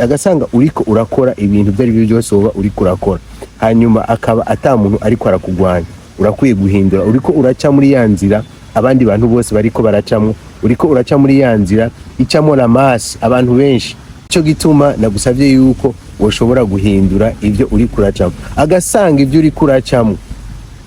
agasanga uriko urakora ibintu byari byo byose woba uriko urakora, hanyuma akaba ata muntu ariko arakugwanya. Urakwiye guhindura, uriko uraca muri ya nzira abandi bantu bose bariko baracamwo, uriko uraca muri ya nzira icamo la masse abantu benshi. Ico gituma nagusavye yuko woshobora guhindura ivyo uriko uracamwo, agasanga ivyo uriko uracamwo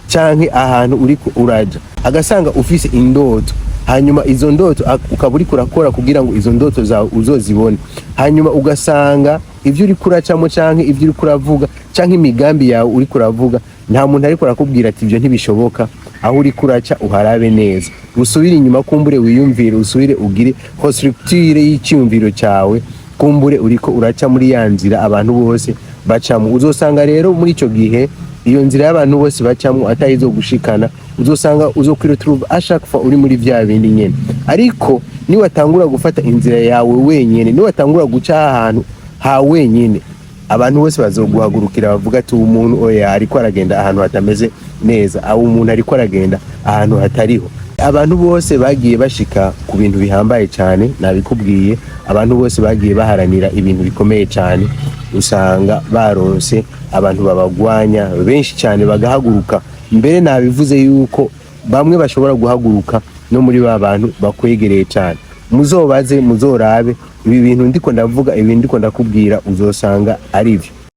canke ahantu uriko uraja, agasanga ufise indoto, hanyuma izo ndoto ukaba uriko urakora kugira ngo izo ndoto zawe uzozibone, hanyuma ugasanga ivyo uriko uracamwo canke ivyo uriko uravuga canke imigambi yawe uriko uravuga nta muntu ariko arakubwira ati ivyo ntibishoboka, aho uriko uraca uharabe neza, usubire inyuma kumbure wiyumvire, usubire ugire constructure y'iciyumviro cawe, kumbure uriko uraca muri ya nzira abantu bose bacamwo. Uzosanga rero muri ico gihe iyo nzira y'abantu bose bacamwo atayizo gushikana, uzosanga uzokwira trouve à chaque fois uri muri vya bindi nyene. Ariko ni watangura gufata inzira yawe wenyene, ni watangura guca ahantu ha wenyene, abantu bose bazoguhagurukira bavuga ati umuntu oya ariko aragenda ahantu hatameze neza, aho umuntu ariko aragenda ahantu hatariho. Abantu bose bagiye bashika ku bintu bihambaye cyane, nabikubwiye, abantu bose bagiye baharanira ibintu bikomeye cyane, usanga baronse abantu babagwanya benshi cyane bagahaguruka. Mbere nabivuze yuko bamwe bashobora guhaguruka no muri ba bantu bakwegereye cyane. Muzobaze muzorabe ibi bintu ndiko ndavuga, ibi ndiko ndakubwira uzosanga ari byo.